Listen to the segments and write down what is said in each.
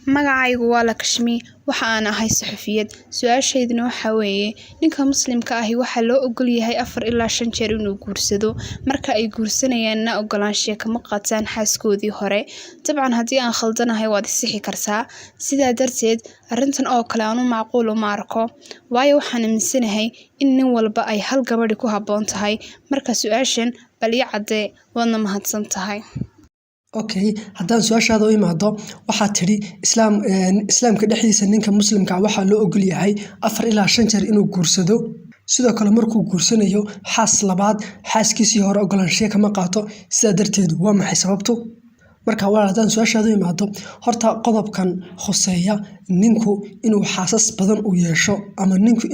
Magacaygu waa Lakshmi, waxa aan ahay saxafiyad. Su'aashayduna waxa weeye, ninka Muslimka ahi waxa loo ogol yahay 4 ilaa 5 jeer inuu guursado. Marka ay guursanayaanna ogolaanshiya kama qaataan xaaskoodii hore. Dabcan haddii aan khaldanahay waad isixi kartaa. Sidaa darteed, arrintan oo kale aanu macquul uma arko. Waayo waxaan aaminsanahay in nin walba ay hal gabadhi ku habboon tahay. Marka su'aashan bal ii caddee waadna mahadsan tahay. Okay, haddaan su'aashaada u imaado waxaad tidhi islaamka dhexdiisa ninka muslimka waxaa loo ogol yahay 4 ilaa 5 jeer inuu guursado. Sidoo kale markuu guursanayo xaas labaad xaaskiisii hore ogolaanshiya kama qaato. Sidaa darteed waa maxay sababtu? Marka haddaan su'aashaada u imaado horta qodobkan khuseeya ninku inuu xaasas badan u yeesho ama ninku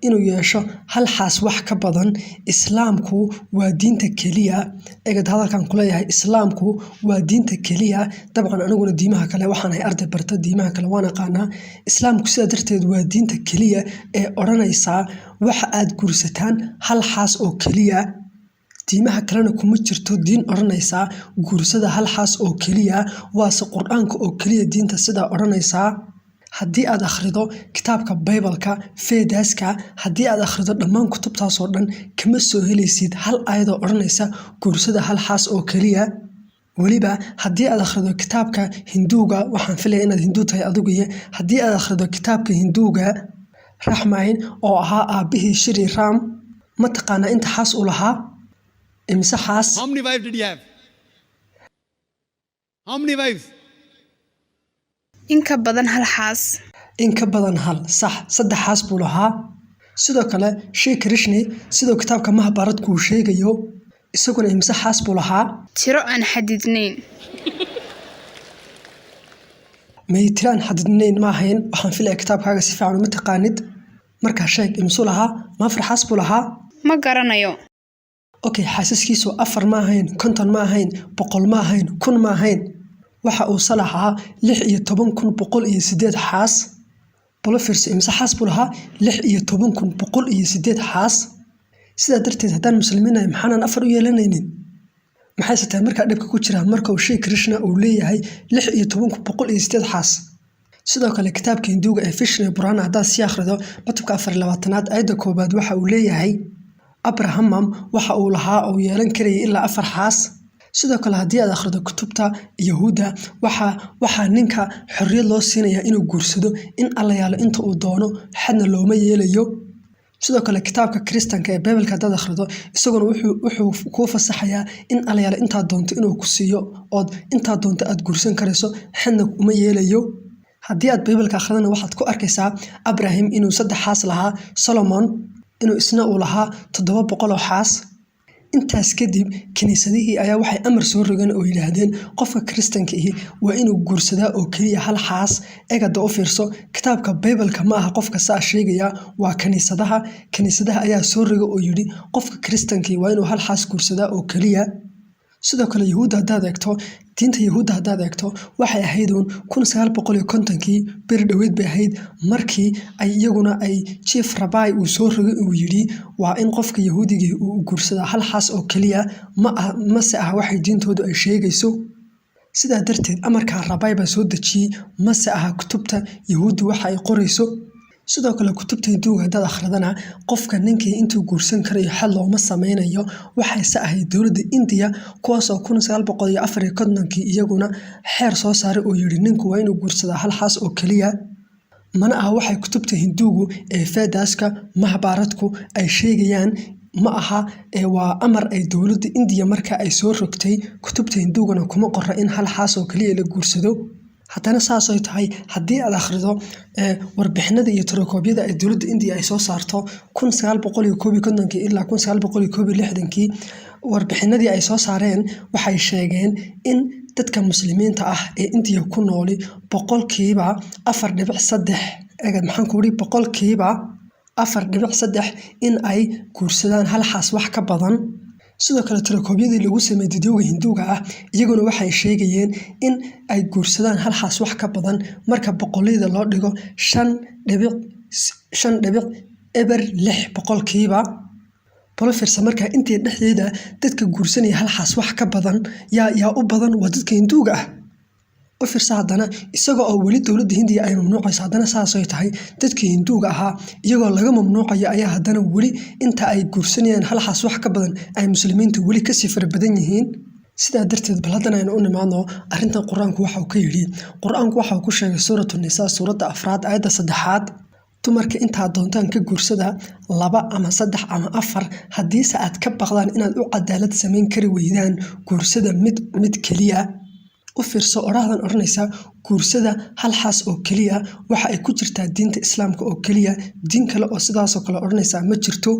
inuu yeesho hal xaas wax ka badan. Islaamku waa diinta keliya eegad hadalkan ku leeyahay islaamku waa diinta keliya. Dabcan aniguna diimaha kale waxaan ahay arday barta diimaha kale waan aqaanaa. Islaamku sidaa darteed waa diinta keliya ee odhanaysa waxa aad guursataan hal xaas oo keliya. diimaha kalena kuma jirto diin odhanaysa guursada hal xaas oo keliya. Waase Qur'aanka oo keliya diinta sidaa odhanaysa. Haddii aad akhrido kitaabka Baybalka Feedaaska, haddii aad akhrido dhammaan kutubtaas oo dhan kama soo helaysid hal aayadoo odhanaysa guursada hal xaas oo keliya. weliba haddii aad akhrido kitaabka Hinduuga, waxaan filayaa inaad Hindu tahay adigu, haddii aad akhrido kitaabka Hinduuga Raxmayn oo ahaa aabihii Shri Ram, ma taqaanaa inta xaas u lahaa? Imse xaas? How many wives did he have? How many wives? In ka badan hal xaas. In ka badan hal, sax, 3 xaas buu lahaa. Sidoo kale Shri Krishna sidoo kitaabka Mahabharatku uu sheegayo isaguna imse xaas buu lahaa? Tiro aan xadidnayn. May tiro aan xadidnayn ma ahayn, waxaan filayaa kitaabkaaga si fiican uma taqaanid. Markaa sheeg imsuu lahaa? Ma 4 xaas buu lahaa? Ma garanayo. Okay, xaasaskiisu 4 ma ahayn, 50 ma ahayn, 100 ma ahayn, 1000 ma ahayn. waxa uu salaxaa 16,108 xaas. Bolo fiirso imse xaas buu lahaa? 16,108 xaas. Sidaa darteed haddaan muslimiinahay maxaanan 4 u yeelanaynin? Maxayse tahay markaa dhibka ku jira marka uu Shri Krishna uu leeyahay 16,108 xaas. Sidoo kale kitaabka Hinduuga ee Vishnu Purana haddaad sii akhrido cutubka 24aad aayadda 1 waxa uu leeyahay Abrahamam waxa uu lahaa oo yeelan karayay ilaa 4 xaas. Sidoo kale haddii aad akhrido kutubta Yahuuda waxaa ninka xorriyad loo siinayaa inuu guursado in alla yaalo inta uu doono, xadna looma yeelayo. Sidoo kale kitaabka Kiristaanka ee Baybalka haddaad akhrido isaguna wuxuu kuu fasaxayaa in alla yaalo intaa doonto inuu ku siiyo ood intaa doonto aad guursan karayso, xadna uma yeelayo. Haddii aad Baybalka akhridana waxaad ku arkaysaa Abraham inuu 3 xaas lahaa, Solomon inuu isna uu lahaa 700 oo xaas. Intaas kadib kiniisadihii ayaa waxay amar soo rogeen oo yiraahdeen qofka Kiristaanka ahi waa inuu guursadaa oo kaliya hal xaas. Eegada u fiirso kitaabka Baybalka ma aha qofka saa sheegaya, waa kiniisadaha ayaa soo rogay oo yiri qofka Kiristaanka waa inuu hal xaas guursadaa oo kaliya. Sidoo kale Yahuuda haddaad eegto diinta Yahuuda haddaad eegto waxay ahayd 1950kii beri dhaweyd bay ahayd markii ay iyaguna ay Chief Rabbi uu soo rogay uu yiri waa in qofka Yahuudiga uu guursadaa hal xaas oo kaliya, ma se ah waxay diintoodu ay sheegayso. Sidaa darteed amarka Rabbi baa soo dejiyay, ma se ah kutubta Yahuudu waxa ay qorayso. Sidoo kale kutubta Hinduuga haddaad akhridana qofka ninkii intuu guursan karayo xal looma sameynayo. Waxayse ahayd dowladda India kuwaas oo 1954kii iyaguna xeer soo saaray oo yiri ninku waa inuu guursadaa hal xaas oo kaliya. Mana aha waxay kutubta Hinduugu ee Feedaaska Mahabharatku ay sheegayaan, ma aha waa amar ay dowladda India marka ay soo rogtay. Kutubta Hinduugana kuma qorra in hal xaas oo kaliya la guursado. haddana saas ay tahay haddii aad akhrido warbixinada iyo tirokoobyada ay dowladda India ay soo saarto 1951 ilaa 1960 warbixinadii ay soo saareen waxay sheegeen in dadka muslimiinta ah ee India ku nooli 4.3 maxaan ku yiri 4.3 in ay guursadaan hal xaas wax ka badan. sidoo kale tirokoobyadii lagu sameeyay dadweynaha Hinduuga ah iyaguna waxay sheegayeen in ay guursadaan hal xaas wax ka badan marka boqolleyda loo dhigo 5.6%. Bolo fiirsa marka intii dhexdeeda dadka guursanaya hal xaas wax ka badan yaa u badan waa dadka Hinduuga ah. u fiirsa haddana isagoo oo weli dowladda hindiya ay mamnuucayso haddana saasay tahay dadkii hinduuga ahaa iyagoo laga mamnuucayo ayaa haddana weli inta ay guursanayaan hal xaas wax ka badan ay muslimiinta weli kasii fara badan yihiin sidaa darteed bal haddana aynu u nimaadno arrintan qur-aanku waxa uu ka yidhi qur-aanku waxa uu ku sheegay suuratu nisaa suuradda 4 aayadda 3 dumarka intaa doontaan ka guursada 2 ama 3 ama 4 haddiise aad ka baqdaan inaad u cadaalad samayn kari weydaan guursada mid keliya u fiirso oraahdan oranaysa guursada hal xaas oo keliya waxa ay ku jirtaa diinta islaamka oo keliya diin kale oo sidaas oo kale oranaysa ma jirto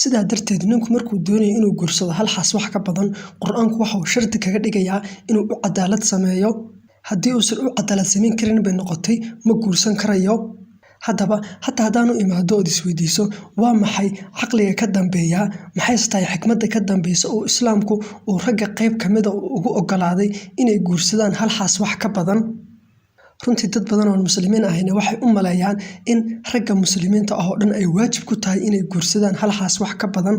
sidaa darteed ninku markuu doonayo inuu guursado hal xaas wax ka badan qur-aanku waxa uu shardi kaga dhigayaa inuu u cadaalad sameeyo haddii uusan u cadaalad samayn karin bay noqotay ma guursan karayo haddaba hataa haddaanu imaado ood isweydiiso waa maxay caqliga ka dambeeya maxayse tahay xikmadda ka dambeysa oo islaamku uu ragga qayb ka mida ugu ogolaaday inay guursadaan hal xaas wax ka badan runtii dad badan oo muslimiin ahayna waxay u maleeyaan in ragga muslimiinta ah oo dhan ay waajib ku tahay inay guursadaan hal xaas wax ka badan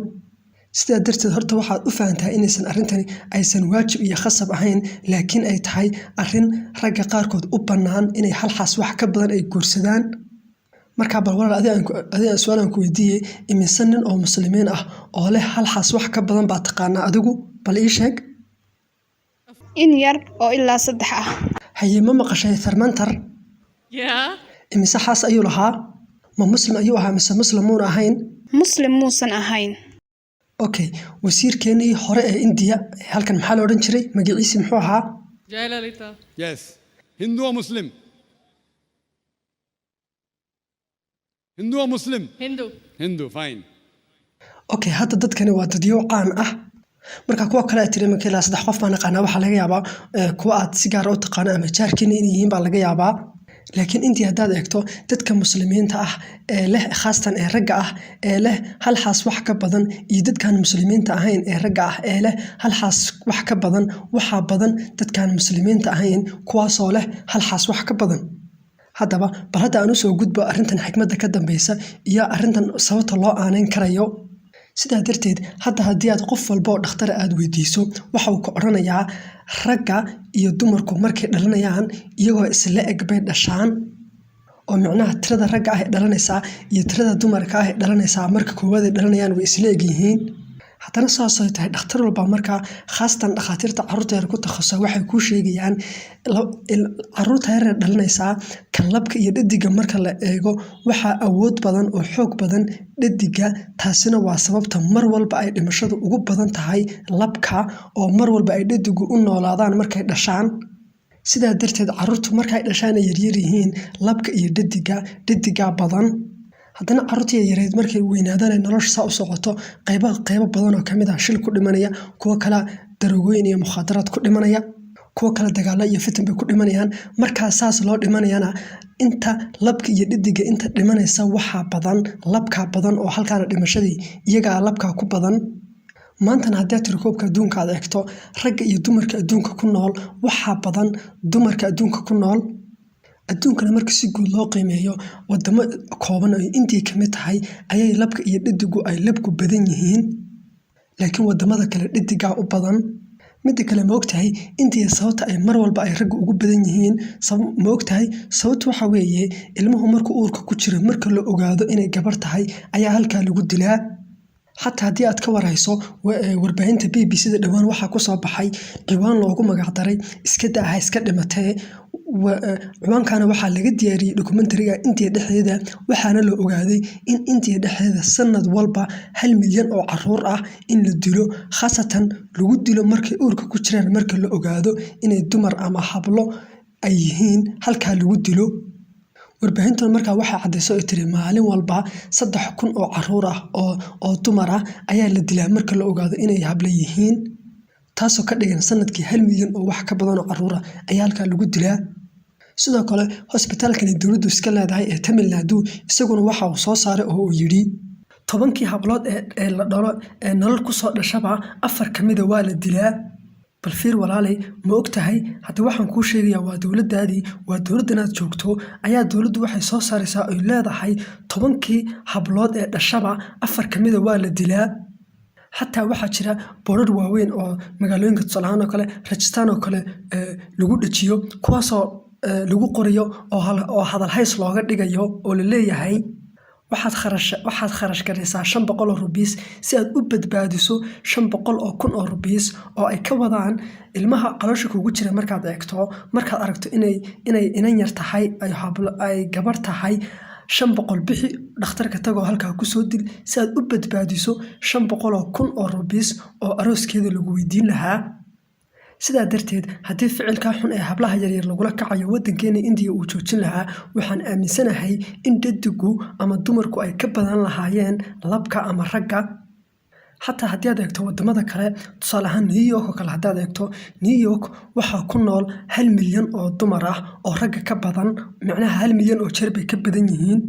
sidaa darteed horta waxaad u fahantaa inaysan arrintani aysan waajib iyo khasab ahayn laakiin ay tahay arrin ragga qaarkood u bannaan inay hal xaas wax ka badan ay guursadaan markaa bal walaal adiga su'aalan ku weydiiyey imise nin oo muslimiin ah oo leh hal xaas wax ka badan baa taqaanaa adigu bal ii sheeg in yar oo ilaa 3 ah haye ma maqashay thermantar imise xaas ayuu lahaa ma muslim ayuu ahaa mise muslim muuna ahayn muslim muusan ahayn okay wasiirkeenii hore ee India halkan maxaa la oran jiray magaciisa muxuu ahaa Jayalalitha yes Hindu or Muslim Hindu or Muslim? Hindu, fine. Okay, hadda dadkani waa dadyo caan ah. Marka kuwa kale tiri markii la 3 qof baan aqaana waxa laga yaabaa kuwa aad si gaar ah u taqaan ama jaarkiina inay yihiin baa laga yaabaa. Laakiin intii haddaad eegto dadka muslimiinta ah ee leh khaasatan ee ragga ah ee leh hal xaas wax ka badan iyo dadkan muslimiinta ahayn ee ragga ah ee leh hal xaas wax ka badan waxa badan dadkan muslimiinta ahayn kuwaas oo leh hal xaas wax ka badan. haddaba bal hadda aan u soo gudbo arrintan xikmadda ka dambeysa iyo arrintan sababta loo aaneyn karayo sidaa darteed hadda haddii aad qof walba oo dhakhtar aad weydiiso waxa uu ka oranayaa ragga iyo dumarku markay dhalanayaan iyagoo isla eg bay dhashaan oo macnaha tirada ragga ah ee dhalanaysaa iyo tirada dumarka ah ee dhalanaysaa marka koowaad ay dhalanayaan way isla eg yihiin haddana saasay tahay dhakhtar walba markaa khaasatan dhakhaatiirta carruurta yar ku takhasusay waxay kuu sheegayaan carruurta yar ee dhalanaysaa kan labka iyo dhadiga marka la eego waxaa awood badan oo xoog badan dhadiga taasina waa sababta mar walba ay dhimashadu ugu badan tahay labka oo mar walba ay dhadigu u noolaadaan markay dhashaan sidaa darteed carruurtu markay dhashaan ay yaryar yihiin labka iyo dhadiga badan haddana carruurta yareed markay weynaadaan nolosha saa u socoto qaybo badan oo kamid ah shil ku dhimanaya kuwa kale daroogooyin iyo mukhaadaraad ku dhimanaya kuwa kale dagaalo iyo fitan bay ku dhimanayaan markaa saas loo dhimanayana inta labka iyo dhadiga inta dhimanaysa waxaa badan labka badan oo halkaana dhimashadii iyagaa labka ku badan maantana haddii tirkoobka adduunka aad eegto ragga iyo dumarka adduunka ku nool waxaa badan dumarka adduunka ku nool adduunkana marka si guud loo qiimeeyo wadamo kooban oo India ka mid tahay ayay labka iyo dhadigu ay labku badan yihiin laakiin wadamada kale dhadiga u badan mid kale ma ogtahay India sababta ay mar walba ay raggu ugu badan yihiin ma ogtahay sababtu waxa weeye ilmuhu markuu uurka ku jiro marka la ogaado inay gabar tahay ayaa halka lagu dilaa حتى هدي أتكور هيسو وربعين تبي بيصير دوان واحد كوسا بحي عوان لوجو مقدري إسكده هاي إسكده متى وعوان كان واحد لقد يري دوكمنتريا أنتي دحيدا وحنا لو أجادي إن أنتي دحيدا السنة والبا هل مليون أو عرورة إن للدلو خاصة لو الدلو مركي أورك كتيران مركي لو أجادو إن الدمر أما حبلو أيهين هل كان لو الدلو warbaahintan markaa waxa cadeyso ay tiri maalin walba 3,000 oo caruur ah oo dumar ah ayaa la dilaa marka la ogaado inay habla yihiin taasoo ka dhigan sanadkii 1 milyan oo wax ka badan oo caruur ah ayaa halka lagu dilaa sidoo kale hospitaalkan dawladdu iska leedahay ee Tamil Nadu isaguna waxa uu soo saaray oo uu yiri 10kii hablood ee la dhalo ee nolol ku soo dhashaba 4 kamid ah waa la dilaa balfiir walaalay ma ogtahay hadda waxaan kuu sheegayaa waa dawladdaadii waa dawladdan aad joogto ayaa dawladdu waxay soo saaraysaa ay leedahay 10kii hablood ee dhashaba 4 kamid ah waa la dilaa xataa waxaa jira boorar waaweyn oo magaalooyinka tusaale ahaan oo kale Rajasthan oo kale lagu dhajiyo kuwaasoo lagu qorayo oo hadal hays looga dhigayo oo la leeyahay waxaad kharash garaysaa 500 rubiis si aad u badbaadiso 500,000 oo rubiis oo ay ka wadaan ilmaha caloosha kugu jira markaad aragto inay inan yar tahay ay gabar tahay 500 bixi dhakhtarka tagoo halkaa ku soo dil si aad u badbaadiso 500,000 oo rubiis oo arooskeeda lagu weydiin lahaa sidaa darteed haddii ficilka xun ee hablaha yaryar lagula kacayo waddankeena India uu joojin lahaa waxaan aaminsanahay in dadku ama dumarku ay ka badan lahaayeen labka ama ragga xataa haddii aad eegto wadamada kale tusaale ahaan New York oo kale haddaad eegto New York waxaa ku nool 1 milyan oo dumar ah oo ragga ka badan macnaha 1 milyan oo jeer bay ka badan yihiin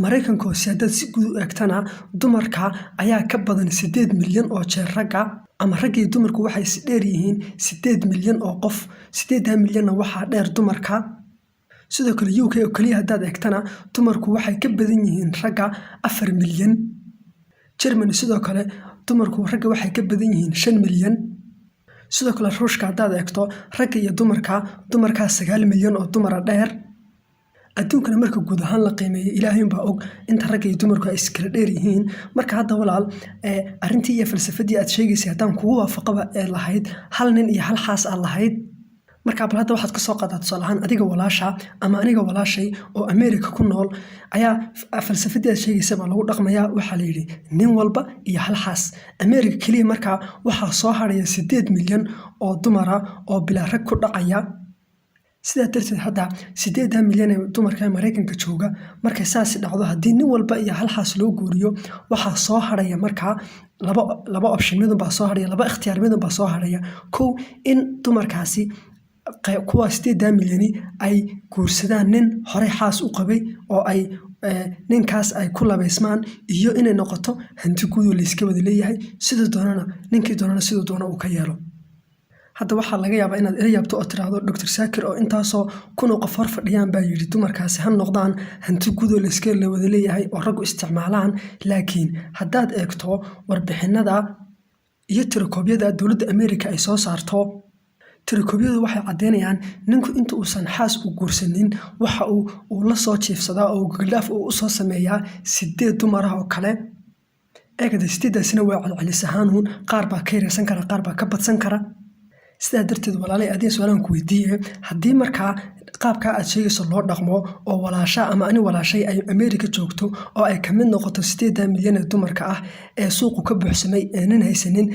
Mareykanka si haddaad si guud u eegtana dumarka ayaa ka badan 8 milyan oo jeer ragga ama ragga iyo dumarku waxay si dheer yihiin 8 milyan oo qof 8 milyanna waxaa dheer dumarka sidoo kale UK oo kaliya haddaad eegtana dumarku waxay ka badan yihiin ragga 4 milyan Germany sidoo kale dumarku ragga waxay ka badan yihiin 5 milyan sidoo kale Ruushka haddaad eegto ragga iyo dumarka 9 milyan oo dumar dheer adduunkana marka guud ahaan la qiimeeyo Ilaahay baa og inta ragga iyo dumarku ay iskala dheer yihiin marka hadda walaal arrintii iyo falsafadii aad sheegaysay haddaan kugu waafaqaba ee lahayd hal nin iyo hal xaas aad lahayd marka bal hadda waxaad ka soo qaadaa tusaale ahaan adiga walaasha ama aniga walaashay oo America ku nool ayaa falsafadii aad sheegaysay baa lagu dhaqmayaa waxaa la yidhi nin walba iyo hal xaas America kaliya marka waxaa soo haraya 8 milyan oo dumara oo bilaa rag ku dhacaya sidaa darteed hadda 8 milyan ee dumarka Mareykanka jooga markay saasi dhacdo haddii nin walba iyo hal xaas loo guuriyo waxaa soo haraya markaa laba option mid baa soo haraya laba ikhtiyaar mid baa soo haraya kow in dumarkaasi kuwa 8 milyani ay guursadaan nin hore xaas u qabay oo ay ninkaas ay ku labaysmaan iyo inay noqoto hanti guud oo la iska wada leeyahay sidoo doonana ninkii doonana sidoo doona uu ka yeelo hadda waxaa laga yaabaa inaad ila yaabto oo tiraahdo Dr. Saakir oo intaasoo kun oo qof hor fadhiyaan baa yidhi dumarkaasi ha noqdaan hanti guud oo la iska wada leeyahay oo raggu isticmaalaan laakiin haddaad eegto warbixinada iyo tirakoobyada dowladda America ay soo saarto tirakoobyadu waxay cadeynayaan ninku inta uusan xaas u guursanin waxa uu la soo jiifsadaa oo galaaf uu soo sameeyaa 8 dumar ah oo kale eegada 8daasina waa celcelis ahaan qaar baa ka yareysan kara qaar baa ka badsan kara sidaa darteed walaalay adiin su'aalan ku weydiiyay haddii markaa qaabka aad sheegayso loo dhaqmo oo walaasha ama ani walaashay ay America joogto oo ay ka mid noqoto 8 milyan ee dumarka ah ee suuqu ka buuxsamay ee nin haysanin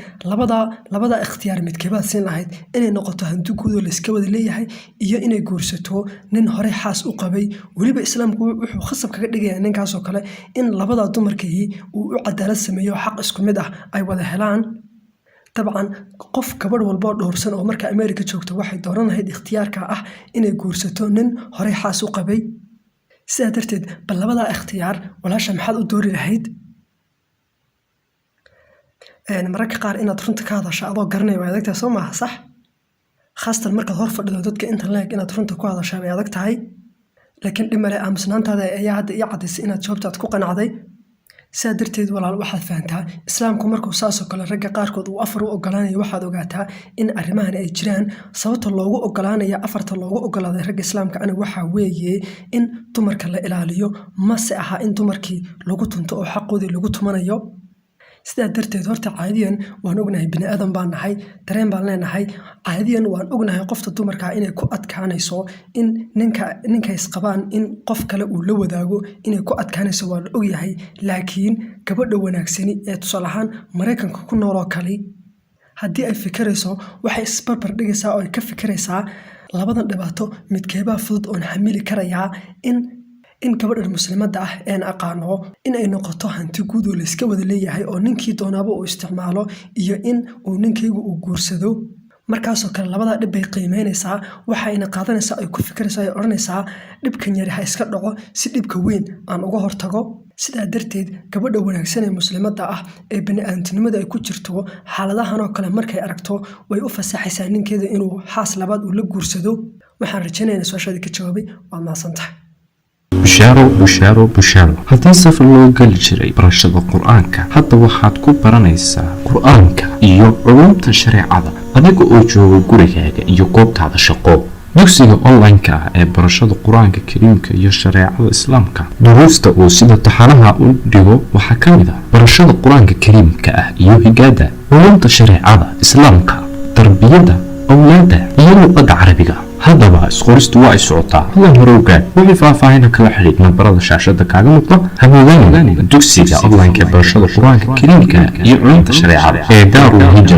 labada ikhtiyaar midkeebaad siin lahayd inay noqoto hanti guud oo la iska wada leeyahay iyo inay guursato nin hore xaas u qabay waliba islaamku wuxuu khasab kaga dhigayaa ninkaas oo kale in labada dumarkii uu u cadaalad sameeyo xaq isku mid ah ay wada helaan طبعا قف كبر والبا دورسن oo marka America joogto waxay dooranayd ikhtiyaarka ah inay guursato nin hore xaas u qabay sidaa darteed bal labada ikhtiyaar walaasha maxaad u doori lahayd mararka qaar inaad runta ka hadasho adoo garanay way adagtahay soo maaha sax khaasatan markaad hor fadhido dadka inta leeg inaad runta ku hadasho way adag tahay laakiin dhimale aamusnaantaada ayaa hadda ii cadaysay inaad jawaabtaad ku qanacday sidaa darteed walaal waxaad fahantaa islaamku markuu saasoo kale ragga qaarkood uu 4 u ogolaanayo waxaad ogaataa in arrimahan ay jiraan sababta loogu ogolaanayo 4 loogu ogolaaday ragga islaamka aniga waxaa weeye in dumarka la ilaaliyo mase aha in dumarkii lagu tunto oo xaqoodii lagu tumanayo sidaa darteed horta caadiyan waan ognahay bini aadan baan nahay dareen baan leenahay caadiyan waan ognahay qofta dumarka inay ku adkaanayso in ninka isqabaan in qof kale uu la wadaago inay ku adkaanayso waan ogyahay laakiin gabadha wanaagsani ee tusaale ahaan Mareykanka ku nool oo kale haddii ay fikirayso waxay isbarbar dhigaysaa oo ay ka fikiraysaa labadan dhibaato midkeebaa fudud oo xamili karayaa in gabadha muslimadda ah ee aqaano in ay noqoto hanti guud oo la iska wada leeyahay oo ninkii doonaaba uu isticmaalo iyo in uu ninkaygu uu guursado markaasoo kale labada dhib bay qiimeynaysaa waxayna qaadanaysaa ay ku fikiraysaa ay oranaysaa dhibkan yari ha iska dhaco si dhibka weyn aan uga hortago sidaa darteed gabadha wanaagsan ee muslimadda ah ee bani'aadamnimada ay ku jirto xaaladahan oo kale markay aragto way u fasaxaysaa ninkeeda inuu xaas labaad uu la guursado waxaan rajaynayaa su'aashaada ka jawaabay waa mahadsantahay bushaaro bushaaro bushaaro haddii safar loo geli jiray barashada qur-aanka hadda waxaad ku baranaysaa qur-aanka iyo culumta shareecada adiga oo jooga gurigaaga iyo goobtaada shaqo dugsiga online-ka ah ee barashada qur-aanka kariimka iyo shareecada islaamka duruusta uu sida taxanaha u dhigo waxaa ka mid ah barashada qur-aanka kariimka ah iyo higaada culumta shareecada islaamka tarbiyada awlaada iyo luqadda carabiga haddaba isqoristu waa ay socotaa hadan hore ogaad wixii faahfaahin kala xidhiidh nambarada shaashada kaaga muuqda hamoodaan dugsiga online-ka ee barashada qur-aanka kariimka iyo culumta shareecada ee daarul hijra